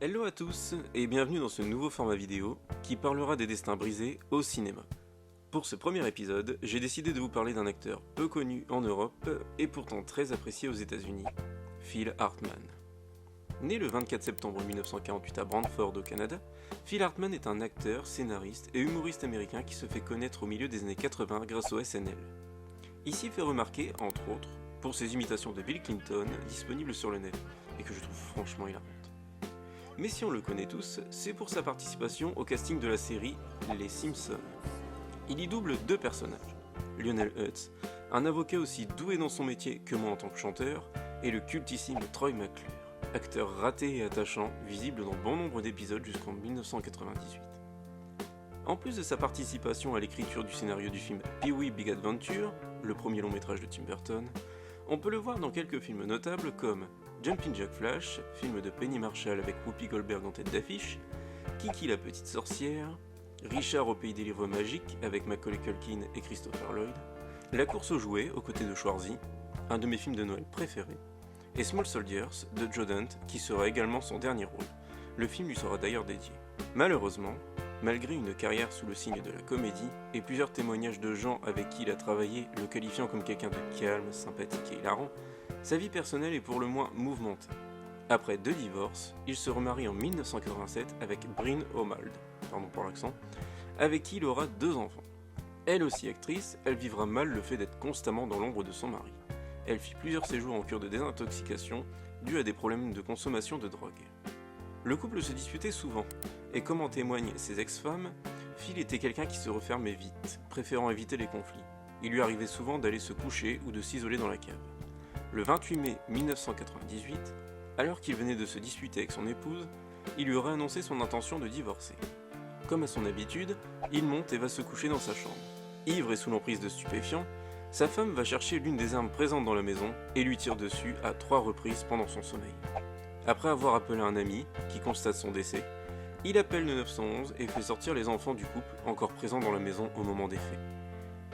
Hello à tous et bienvenue dans ce nouveau format vidéo qui parlera des destins brisés au cinéma. Pour ce premier épisode, j'ai décidé de vous parler d'un acteur peu connu en Europe et pourtant très apprécié aux États-Unis, Phil Hartman. Né le 24 septembre 1948 à Brantford au Canada, Phil Hartman est un acteur, scénariste et humoriste américain qui se fait connaître au milieu des années 80 grâce au SNL. Il s'y fait remarquer, entre autres, pour ses imitations de Bill Clinton disponibles sur le net et que je trouve franchement hilarantes. Mais si on le connaît tous, c'est pour sa participation au casting de la série Les Simpsons. Il y double deux personnages, Lionel Hutz, un avocat aussi doué dans son métier que moi en tant que chanteur, et le cultissime Troy McClure, acteur raté et attachant, visible dans bon nombre d'épisodes jusqu'en 1998. En plus de sa participation à l'écriture du scénario du film Pee-wee Big Adventure, le premier long métrage de Tim Burton, on peut le voir dans quelques films notables comme Jumpin' Jack Flash, film de Penny Marshall avec Whoopi Goldberg en tête d'affiche, Kiki la petite sorcière, Richard au pays des livres magiques avec Macaulay Culkin et Christopher Lloyd, La course aux jouets aux côtés de Schwarzy, un de mes films de Noël préférés, et Small Soldiers de Joe Dante qui sera également son dernier rôle. Le film lui sera d'ailleurs dédié. Malheureusement, malgré une carrière sous le signe de la comédie et plusieurs témoignages de gens avec qui il a travaillé le qualifiant comme quelqu'un de calme, sympathique et hilarant, sa vie personnelle est pour le moins mouvementée. Après 2 divorces, il se remarie en 1987 avec Bryn O'Mald, pardon pour l'accent, avec qui il aura 2 enfants. Elle aussi actrice, elle vivra mal le fait d'être constamment dans l'ombre de son mari. Elle fit plusieurs séjours en cure de désintoxication dû à des problèmes de consommation de drogue. Le couple se disputait souvent, et comme en témoignent ses ex-femmes, Phil était quelqu'un qui se refermait vite, préférant éviter les conflits. Il lui arrivait souvent d'aller se coucher ou de s'isoler dans la cave. Le 28 mai 1998, alors qu'il venait de se disputer avec son épouse, il lui aurait annoncé son intention de divorcer. Comme à son habitude, il monte et va se coucher dans sa chambre. Ivre et sous l'emprise de stupéfiants, sa femme va chercher l'une des armes présentes dans la maison et lui tire dessus à 3 reprises pendant son sommeil. Après avoir appelé un ami, qui constate son décès, il appelle le 911 et fait sortir les enfants du couple encore présents dans la maison au moment des faits.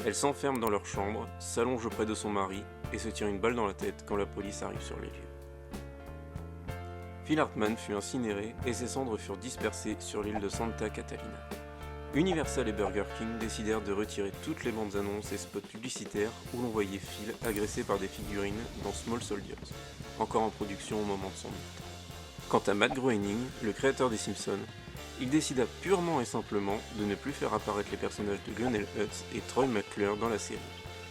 Elle s'enferme dans leur chambre, s'allonge auprès de son mari et se tire une balle dans la tête quand la police arrive sur les lieux. Phil Hartman fut incinéré et ses cendres furent dispersées sur l'île de Santa Catalina. Universal et Burger King décidèrent de retirer toutes les bandes annonces et spots publicitaires où l'on voyait Phil agressé par des figurines dans Small Soldiers, encore en production au moment de son meurtre. Quant à Matt Groening, le créateur des Simpsons, il décida purement et simplement de ne plus faire apparaître les personnages de Lionel Hutz et Troy McClure dans la série,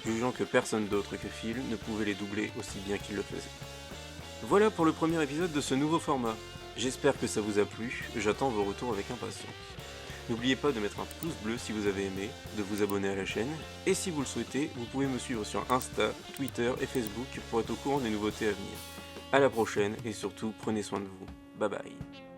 jugeant que personne d'autre que Phil ne pouvait les doubler aussi bien qu'il le faisait. Voilà pour le premier épisode de ce nouveau format. J'espère que ça vous a plu, j'attends vos retours avec impatience. N'oubliez pas de mettre un pouce bleu si vous avez aimé, de vous abonner à la chaîne, et si vous le souhaitez, vous pouvez me suivre sur Insta, Twitter et Facebook pour être au courant des nouveautés à venir. A la prochaine et surtout prenez soin de vous. Bye bye.